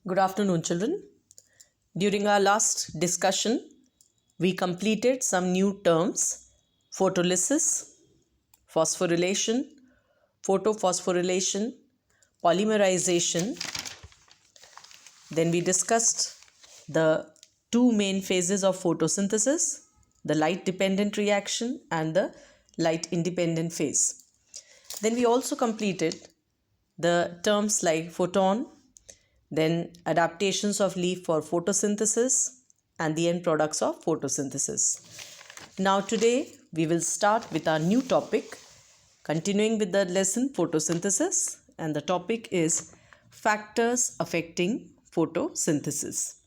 Good afternoon, children. During our last discussion, we completed some new terms: photolysis, phosphorylation, photophosphorylation, polymerization. Then we discussed the two main phases of photosynthesis: the light dependent reaction and the light independent phase. Then we also completed the terms like photon, then adaptations of leaf for photosynthesis, and the end products of photosynthesis. Now today we will start with our new topic, continuing with the lesson photosynthesis, and the topic is factors affecting photosynthesis.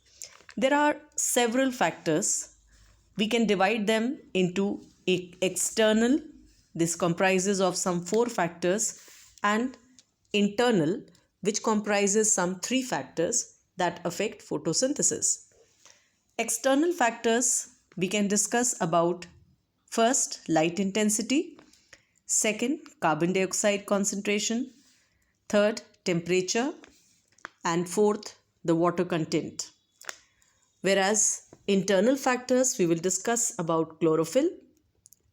There are several factors. We can divide them into external. This comprises of some 4 factors, and internal, which comprises some 3 factors that affect photosynthesis. External factors we can discuss about: first, light intensity; second, carbon dioxide concentration; third, temperature; and fourth, the water content. Whereas internal factors we will discuss about chlorophyll,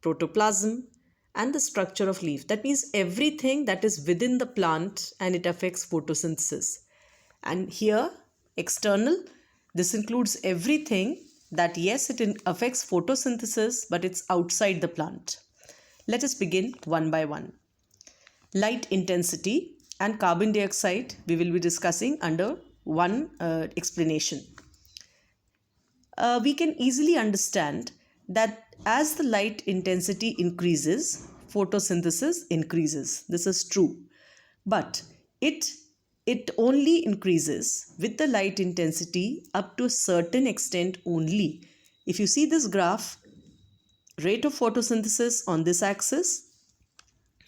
protoplasm, and the structure of leaf. That means everything that is within the plant and it affects photosynthesis. And here, external, this includes everything that, yes, it affects photosynthesis, but it's outside the plant. Let us begin one by one. Light intensity and carbon dioxide we will be discussing under one explanation. We can easily understand that as the light intensity increases, photosynthesis increases. This is true. But it only increases with the light intensity up to a certain extent only. If you see this graph, rate of photosynthesis on this axis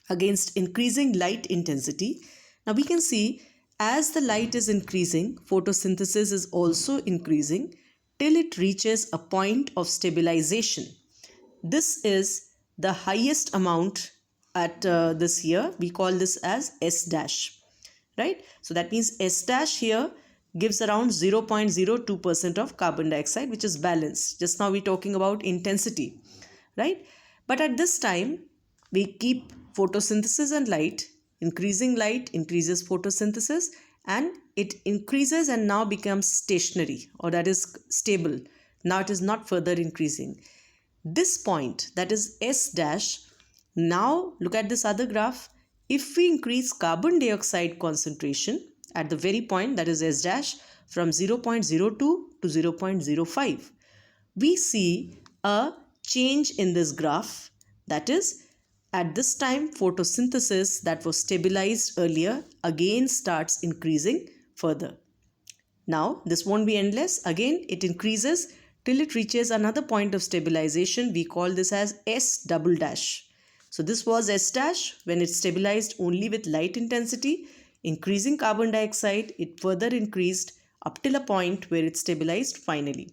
against increasing light intensity. Now we can see as the light is increasing, photosynthesis is also increasing till it reaches a point of stabilization. This is the highest amount at this here. We call this as S dash, right? So that means S dash here gives around 0.02% of carbon dioxide, which is balanced. Just now we're talking about intensity, right? But at this time, we keep photosynthesis and light. Increasing light increases photosynthesis, and it increases and now becomes stationary, or that is stable. Now it is not further increasing. This point, that is S dash, now look at this other graph. If we increase carbon dioxide concentration at the very point, that is S dash, from 0.02 to 0.05, we see a change in this graph. That is, at this time, photosynthesis that was stabilized earlier again starts increasing further. Now, this won't be endless. Again, it increases till it reaches another point of stabilization. We call this as S double dash. So this was S dash when it stabilized only with light intensity. Increasing carbon dioxide, it further increased up till a point where it stabilized finally.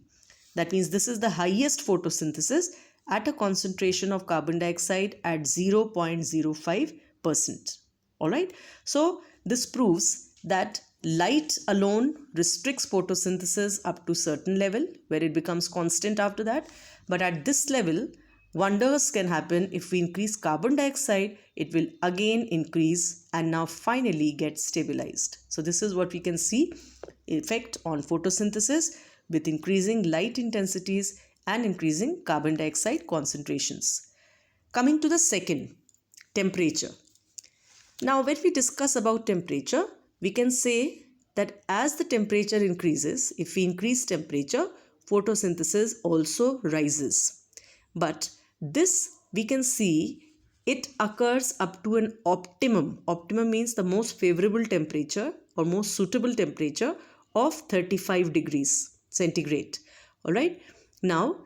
That means this is the highest photosynthesis at a concentration of carbon dioxide at 0.05%. Alright, so this proves that light alone restricts photosynthesis up to certain level where it becomes constant after that. But at this level, wonders can happen. If we increase carbon dioxide, it will again increase and now finally get stabilized. So this is what we can see effect on photosynthesis with increasing light intensities and increasing carbon dioxide concentrations. Coming to the second, temperature. Now when we discuss about temperature, we can say that as the temperature increases, if we increase temperature, photosynthesis also rises. But this we can see it occurs up to an optimum. Optimum means the most favorable temperature or most suitable temperature of 35 degrees centigrade. Alright. Now,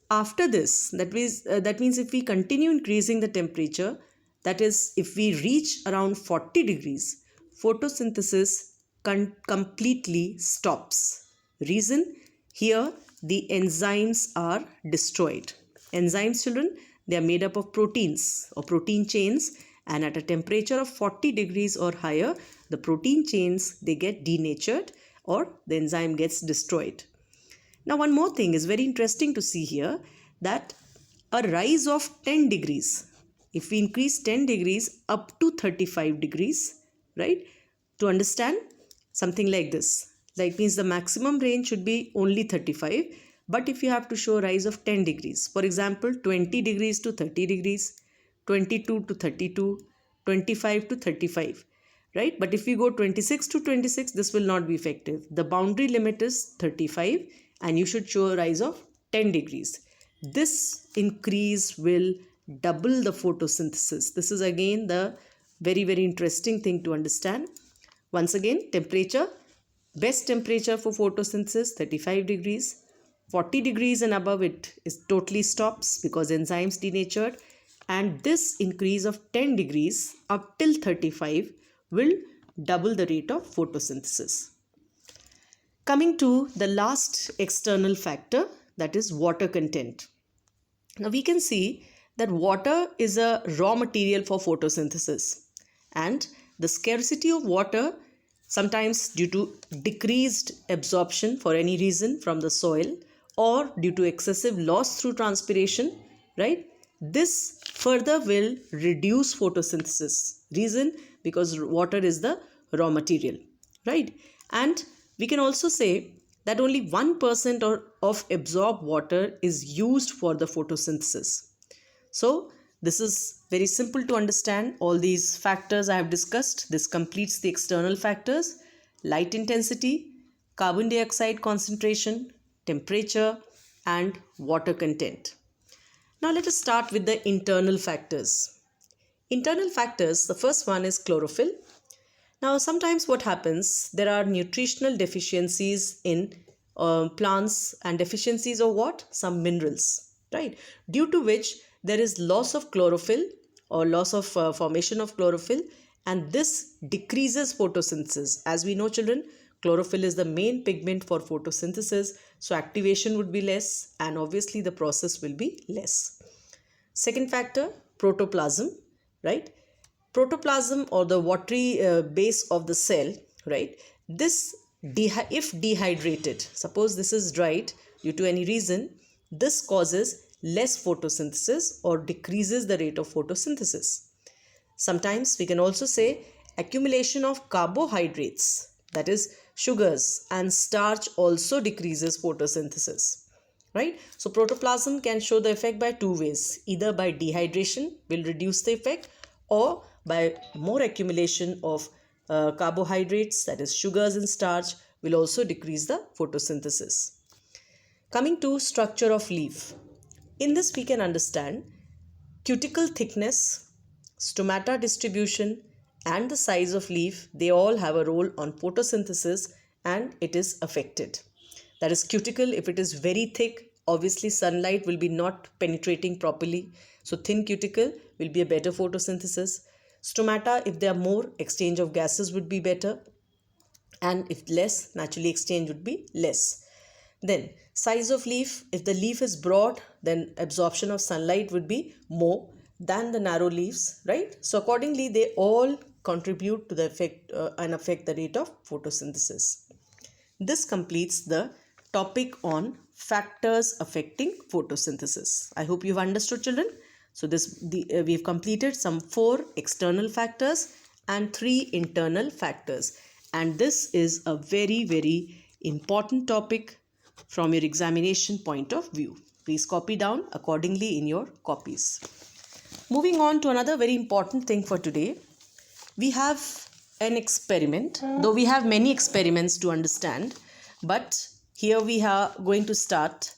after this, that means if we continue increasing the temperature, that is, if we reach around 40 degrees, photosynthesis completely stops. Reason? Here, the enzymes are destroyed. Enzymes, children, they are made up of proteins or protein chains, and at a temperature of 40 degrees or higher, the protein chains, they get denatured or the enzyme gets destroyed. Now, one more thing is very interesting to see here, that a rise of 10 degrees, if we increase 10 degrees up to 35 degrees, right, to understand something like this, like means the maximum range should be only 35, but if you have to show a rise of 10 degrees, for example 20 degrees to 30 degrees, 22 to 32, 25 to 35, right? But if we go 26 to 26, this will not be effective. The boundary limit is 35 and you should show a rise of 10 degrees. This increase will double the photosynthesis. This is again the very, very interesting thing to understand. Once again, temperature, best temperature for photosynthesis 35 degrees. 40 degrees and above it is totally stops because enzymes denatured, and this increase of 10 degrees up till 35 will double the rate of photosynthesis. Coming to the last external factor, that is water content. Now we can see that water is a raw material for photosynthesis, and the scarcity of water, sometimes due to decreased absorption for any reason from the soil or due to excessive loss through transpiration, right? This further will reduce photosynthesis. Reason? Because water is the raw material, right? And we can also say that only 1% of absorbed water is used for the photosynthesis. So this is very simple to understand. All these factors I have discussed. This completes the external factors: light intensity, carbon dioxide concentration, temperature, and water content. Now let us start with the internal factors. Internal factors, the first one is chlorophyll. Now sometimes what happens, there are nutritional deficiencies in plants, and deficiencies of what? Some minerals, right? Due to which there is loss of chlorophyll or loss of formation of chlorophyll, and this decreases photosynthesis. As we know, children, chlorophyll is the main pigment for photosynthesis, so activation would be less and obviously the process will be less. Second factor, protoplasm, right? Protoplasm, or the watery base of the cell, right? This, if dehydrated, suppose this is dried due to any reason, this causes less photosynthesis or decreases the rate of photosynthesis. Sometimes we can also say accumulation of carbohydrates, that is sugars, and starch also decreases photosynthesis, right? So protoplasm can show the effect by two ways: either by dehydration will reduce the effect, or by more accumulation of carbohydrates, that is sugars and starch, will also decrease the photosynthesis. Coming to structure of leaf. In this we can understand cuticle thickness, stomata distribution, and the size of leaf. They all have a role on photosynthesis and it is affected. That is, cuticle, if it is very thick, obviously sunlight will be not penetrating properly. So thin cuticle will be a better photosynthesis. Stomata, if there are more, exchange of gases would be better. And if less, naturally exchange would be less. Then size of leaf, if the leaf is broad, then absorption of sunlight would be more than the narrow leaves, right? So accordingly, they all contribute to the effect and affect the rate of photosynthesis. This completes the topic on factors affecting photosynthesis. I hope you've understood, children. So we have completed some 4 external factors and 3 internal factors, and this is a very, very important topic from your examination point of view. Please copy down accordingly in your copies. Moving on to another very important thing for today, we have an experiment, though we have many experiments to understand, but here we are going to start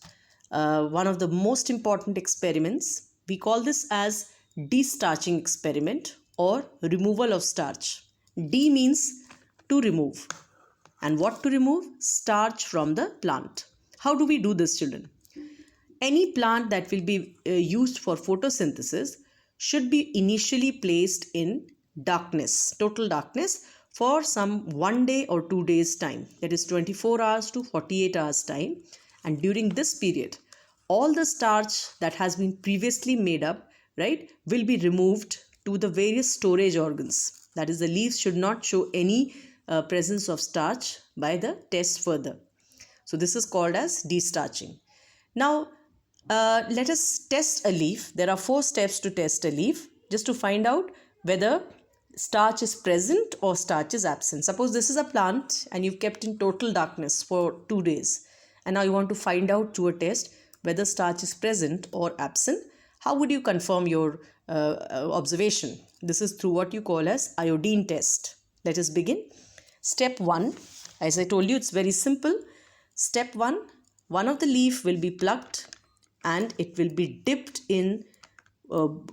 one of the most important experiments. We call this as destarching experiment or removal of starch. D means to remove. And what to remove? Starch from the plant. How do we do this, children? Any plant that will be used for photosynthesis should be initially placed in darkness, total darkness, for some 1 day or 2 days time. That is 24 hours to 48 hours time. And during this period, all the starch that has been previously made up, right, will be removed to the various storage organs. That is, the leaves should not show any presence of starch by the test further. So this is called as destarching. Now, let us test a leaf. There are 4 steps to test a leaf, just to find out whether starch is present or starch is absent. Suppose this is a plant and you've kept in total darkness for 2 days, and now you want to find out through a test whether starch is present or absent. How would you confirm your observation? This is through what you call as iodine test. Let us begin. Step 1, as I told you, it's very simple. Step 1, one of the leaf will be plucked and it will be dipped in,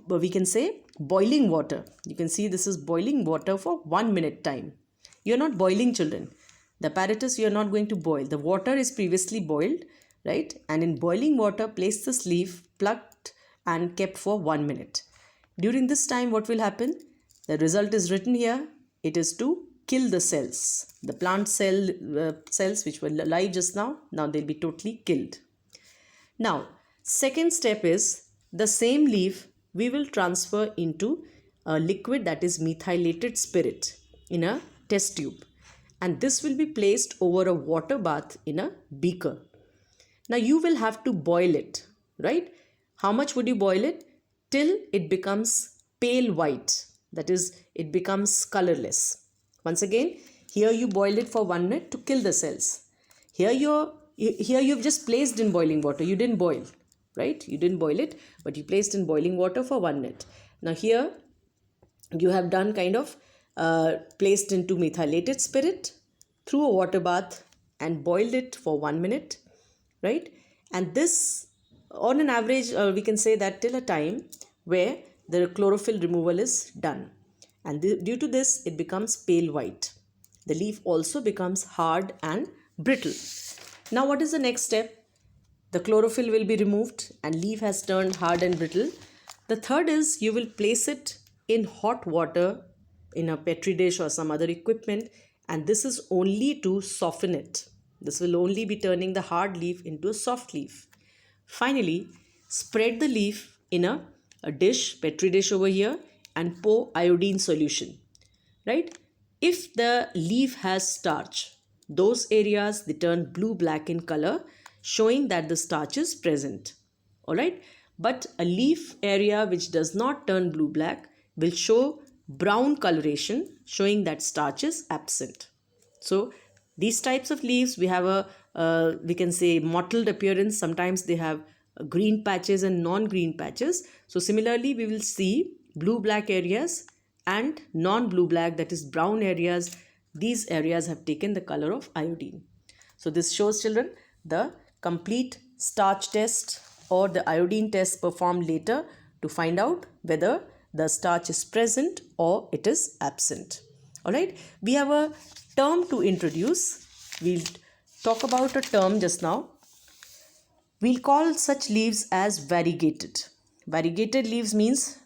we can say, boiling water. You can see this is boiling water for 1 minute time. You're not boiling, children. The apparatus you are not going to boil. The water is previously boiled, right? And in boiling water, place this leaf, plucked and kept for 1 minute. During this time, what will happen? The result is written here. It is to kill the cells. The plant cells which were alive just now they'll be totally killed. Now, second step is the same leaf we will transfer into a liquid, that is methylated spirit, in a test tube. And this will be placed over a water bath in a beaker. Now you will have to boil it, right? How much would you boil it? Till it becomes pale white, that is, it becomes colorless. Once again, here you boil it for 1 minute to kill the cells. Here you've just placed in boiling water. You didn't boil, right? You didn't boil it, but you placed in boiling water for 1 minute. Now here you have done kind of placed into methylated spirit through a water bath and boiled it for 1 minute, right? And this, on an average, we can say that till a time where the chlorophyll removal is done. And due to this, it becomes pale white. The leaf also becomes hard and brittle. Now what is the next step? The chlorophyll will be removed and leaf has turned hard and brittle. The third is you will place it in hot water in a petri dish or some other equipment, and this is only to soften it. This will only be turning the hard leaf into a soft leaf. Finally, spread the leaf in a dish, petri dish over here, and pour iodine solution, right? If the leaf has starch, those areas they turn blue-black in color, showing that the starch is present, all right? But a leaf area which does not turn blue-black will show brown coloration, showing that starch is absent. So these types of leaves, we have a we can say mottled appearance. Sometimes they have green patches and non-green patches. So similarly, we will see blue-black areas and non-blue-black, that is brown areas. These areas have taken the color of iodine. So this shows, children, the complete starch test or the iodine test performed later to find out whether the starch is present or it is absent. All right, we have a term to introduce. We'll talk about a term just now. We'll call such leaves as variegated. Variegated leaves means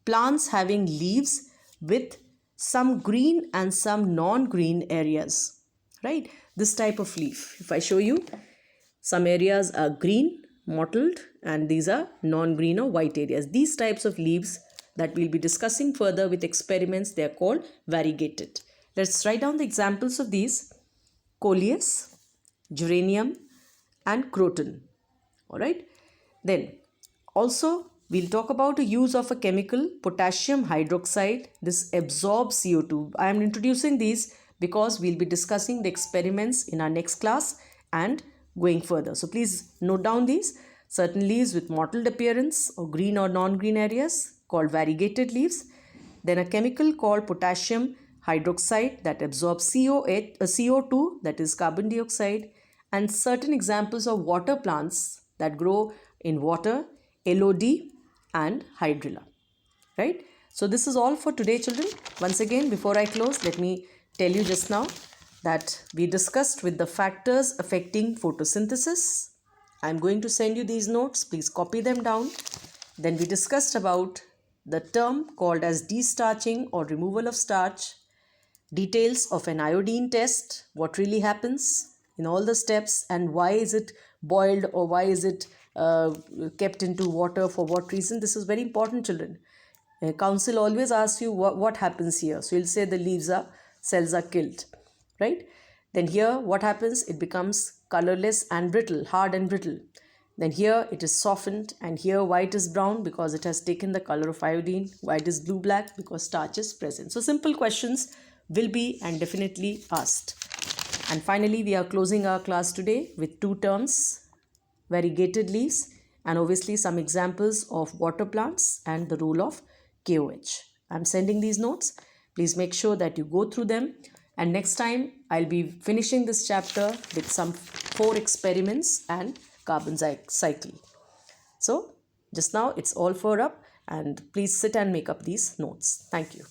plants having leaves with some green and some non-green areas, right? This type of leaf, if I show you, some areas are green, mottled, and these are non-green or white areas. These types of leaves that we'll be discussing further with experiments, they are called variegated. Let's write down the examples of these: coleus, geranium, and croton. All right. Then also we'll talk about the use of a chemical, potassium hydroxide. This absorbs CO2. I am introducing these because we'll be discussing the experiments in our next class and going further. So please note down these. Certain leaves with mottled appearance or green or non-green areas called variegated leaves. Then a chemical called potassium hydroxide that absorbs CO2, that is carbon dioxide, and certain examples of water plants that grow in water, LOD and hydrilla, right? So this is all for today, children. Once again, before I close, let me tell you just now that we discussed with the factors affecting photosynthesis. I'm going to send you these notes. Please copy them down. Then we discussed about the term called as destarching or removal of starch, details of an iodine test, what really happens in all the steps, and why is it boiled or why is it kept into water, for what reason. This is very important, children. Council always asks you what happens here. So you'll say the cells are killed. right? Then here what happens? It becomes colorless and brittle, hard and brittle. Then here it is softened, and here white is brown because it has taken the color of iodine. White is blue black because starch is present. So simple questions will be and definitely asked. And finally, we are closing our class today with two terms: variegated leaves, and obviously some examples of water plants and the role of KOH. I'm sending these notes. Please make sure that you go through them. And next time, I'll be finishing this chapter with some 4 experiments and carbon cycle. So just now it's all 4 up, and please sit and make up these notes. Thank you.